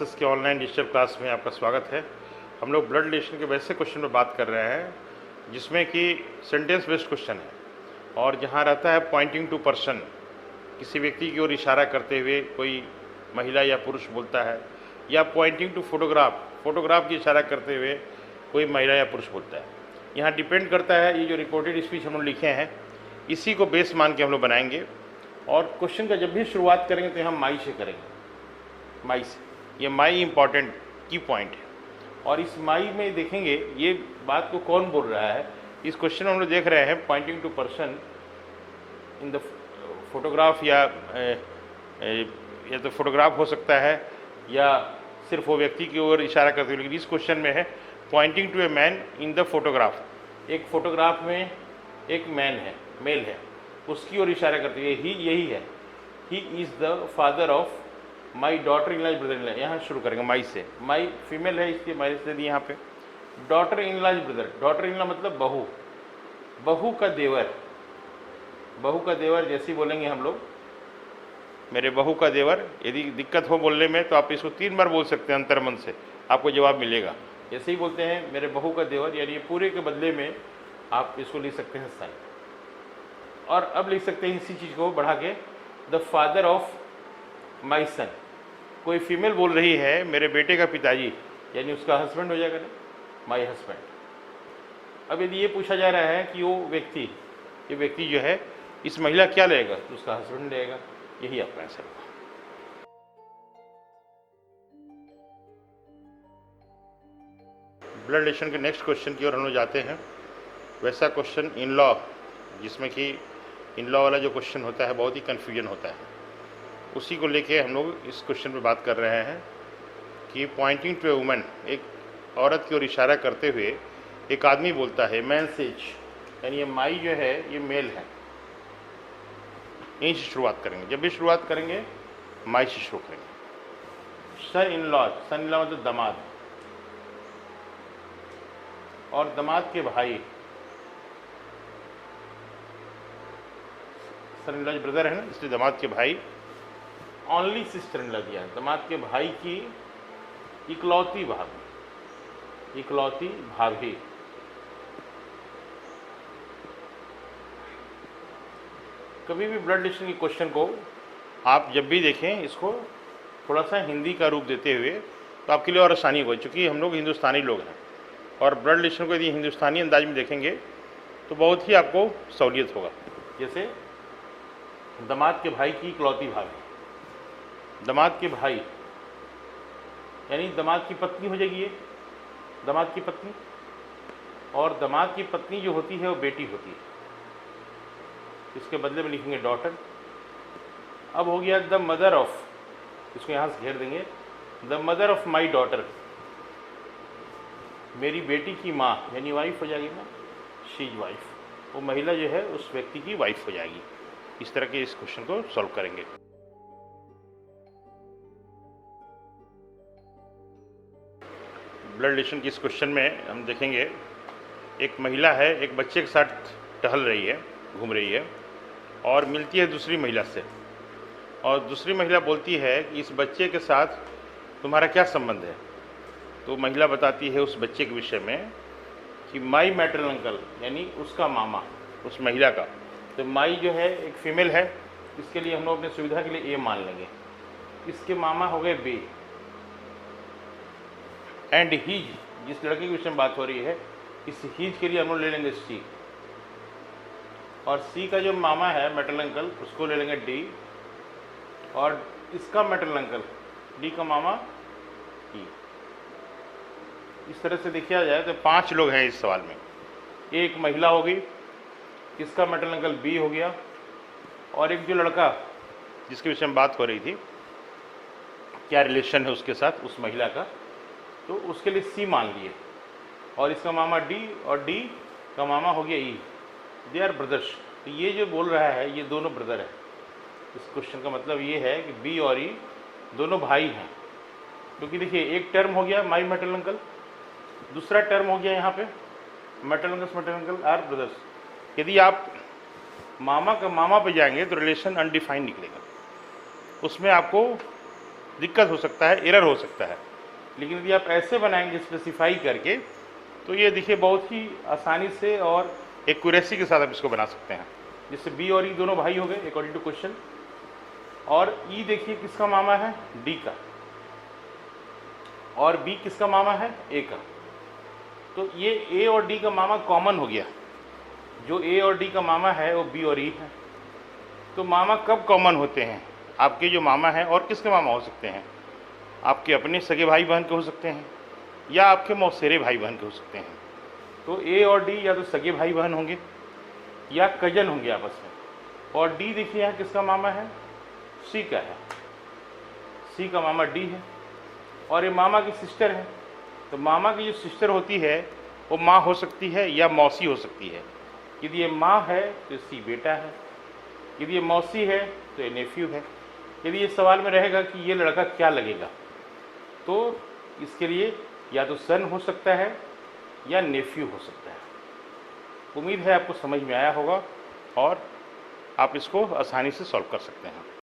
Classes के online digital class में आपका स्वागत है। हम लोग ब्लड रिलेशन के वैसे क्वेश्चन पर बात कर रहे हैं जिसमें कि सेंटेंस बेस्ड क्वेश्चन है और जहाँ रहता है पॉइंटिंग टू पर्सन, किसी व्यक्ति की ओर इशारा करते हुए कोई महिला या पुरुष बोलता है, या पॉइंटिंग टू फोटोग्राफ की इशारा करते हुए कोई महिला या पुरुष बोलता है। यहाँ डिपेंड करता है, ये जो रिकॉर्डेड स्पीच हम लोग लिखे हैं इसी को बेस मान के हम लोग बनाएंगे। और क्वेश्चन का जब भी शुरुआत करेंगे तो हम माई से करेंगे, माई से। ये माई इंपॉर्टेंट की पॉइंट है और इस माई में देखेंगे ये बात को कौन बोल रहा है। इस क्वेश्चन में हम लोग देख रहे हैं pointing to person in the photograph, या तो फोटोग्राफ हो सकता है या सिर्फ वो व्यक्ति की ओर इशारा करते हुए, लेकिन इस क्वेश्चन में है pointing to a man in the photograph. एक फोटोग्राफ में एक मैन है, मेल है, उसकी ओर इशारा करते हुए यही है, he is the father of my daughter in law brother in law. यहाँ शुरू करेंगे माई से। माई फीमेल है इसलिए माई से दी यहाँ पे। Daughter in law brother, daughter in law मतलब बहू, बहू का देवर। बहू का देवर जैसे ही बोलेंगे हम लोग, मेरे बहू का देवर। यदि दिक्कत हो बोलने में तो आप इसको 3 बार बोल सकते हैं अंतर्मन से, आपको जवाब मिलेगा। जैसे ही बोलते हैं मेरे बहू का देवर, यानी ये पूरे के बदले में आप इसको लिख सकते हैं सन। और अब लिख सकते हैं इसी चीज़ को बढ़ा के, द फादर ऑफ माई सन। कोई फीमेल बोल रही है मेरे बेटे का पिताजी, यानी उसका हस्बैंड हो जाएगा ना, माई हस्बैंड। अब यदि ये पूछा जा रहा है कि वो व्यक्ति, ये व्यक्ति जो है इस महिला क्या लेगा, तो उसका हस्बैंड लेगा। यही आपका आंसर होगा। ब्लड रिलेशन के नेक्स्ट क्वेश्चन की ओर हम लोग जाते हैं। वैसा क्वेश्चन इन लॉ, जिसमें कि इन लॉ वाला जो क्वेश्चन होता है बहुत ही कन्फ्यूजन होता है, उसी को लेके हम लोग इस क्वेश्चन पे बात कर रहे हैं कि पॉइंटिंग टू ए वुमन, एक औरत की ओर इशारा करते हुए एक आदमी बोलता है मैन सेज, यानी ये माई जो है ये मेल है। यहीं से शुरुआत करेंगे, जब भी शुरुआत करेंगे माई से शुरू करेंगे। सन in law, sun in law मतलब दामाद, और दामाद के भाई, सन इन लॉ ब्रदर है ना, इसलिए दामाद के भाई। ओनली सिस्टर इन लॉ दिया, दामाद के भाई की इकलौती भाभी, इकलौती भाभी। कभी भी ब्लड रिलेशन के क्वेश्चन को आप जब भी देखें, इसको थोड़ा सा हिंदी का रूप देते हुए तो आपके लिए और आसानी होगी, क्योंकि हम लोग हिंदुस्तानी लोग हैं और ब्लड रिलेशन को यदि हिंदुस्तानी अंदाज में देखेंगे तो बहुत ही आपको सहूलियत होगा। जैसे दामाद के भाई की इकलौती भाभी, दामाद के भाई यानी दामाद की पत्नी हो जाएगी, ये दामाद की पत्नी। और दामाद की पत्नी जो होती है वो बेटी होती है, इसके बदले में लिखेंगे डॉटर। अब हो गया द मदर ऑफ, इसको यहाँ से घेर देंगे, the mother of my daughter, मेरी बेटी की माँ, यानी वाइफ हो जाएगी ना, शी इज वाइफ। वो महिला जो है उस व्यक्ति की वाइफ हो जाएगी। इस तरह के इस क्वेश्चन को सॉल्व करेंगे। ब्लड रिलेशन की इस क्वेश्चन में हम देखेंगे एक महिला है, एक बच्चे के साथ टहल रही है, घूम रही है, और मिलती है दूसरी महिला से, और दूसरी महिला बोलती है कि इस बच्चे के साथ तुम्हारा क्या संबंध है। तो महिला बताती है उस बच्चे के विषय में कि माई मैटरनल अंकल, यानी उसका मामा, उस महिला का। तो माई जो है एक फीमेल है, इसके लिए हम लोग अपने सुविधा के लिए ए मान लेंगे। इसके मामा हो गए बी, एंड हीज, जिस लड़के के विषय में बात हो रही है, इस हीज के लिए हम लोग ले लेंगे सी, और सी का जो मामा है मैटरनल अंकल उसको ले लेंगे डी, और इसका मैटरनल अंकल डी का मामा ई। इस तरह से देखा जाए तो 5 लोग हैं इस सवाल में। एक महिला होगी, इसका मैटरनल अंकल बी हो गया, और एक जो लड़का जिसके विषय में बात हो रही थी, क्या रिलेशन है उसके साथ उस महिला का, तो उसके लिए सी मान लिए, और इसका मामा डी, और डी का मामा हो गया ई। They are brothers. तो ये जो बोल रहा है ये दोनों ब्रदर है। इस क्वेश्चन का मतलब ये है कि बी और ई दोनों भाई हैं, क्योंकि देखिए एक टर्म हो गया माई मैटरनल अंकल, दूसरा टर्म हो गया यहाँ पे मैटरनल अंकल आर ब्रदर्स। यदि आप मामा का मामा पे जाएंगे तो रिलेशन अनडिफाइंड निकलेगा, उसमें आपको दिक्कत हो सकता है, एरर हो सकता है। लेकिन यदि आप ऐसे बनाएंगे स्पेसिफाई करके, तो ये देखिए बहुत ही आसानी से और एक्यूरेसी के साथ आप इसको बना सकते हैं। जिससे बी और ई दोनों भाई हो गए अकॉर्डिंग टू क्वेश्चन, और ई देखिए किसका मामा है, डी का, और बी किसका मामा है, ए का। तो ये ए और डी का मामा कॉमन हो गया, जो ए और डी का मामा है वो बी और ई है। तो मामा कब कॉमन होते हैं? आपके जो मामा हैं और किसके मामा हो सकते हैं? आपके अपने सगे भाई बहन के हो सकते हैं, या आपके मौसेरे भाई बहन के हो सकते हैं। तो ए और डी या तो सगे भाई बहन होंगे या कजन होंगे आपस में। और डी देखिए यहाँ किसका मामा है, सी का है, सी का मामा डी है, और ये मामा की सिस्टर है। तो मामा की जो सिस्टर होती है वो माँ हो सकती है या मौसी हो सकती है। यदि ये माँ है तो सी बेटा है, यदि ये मौसी है तो ये नेफ्यू है। यदि ये सवाल में रहेगा कि ये लड़का क्या लगेगा, तो इसके लिए या तो सन हो सकता है या नेफ्यू हो सकता है। उम्मीद है आपको समझ में आया होगा और आप इसको आसानी से सॉल्व कर सकते हैं।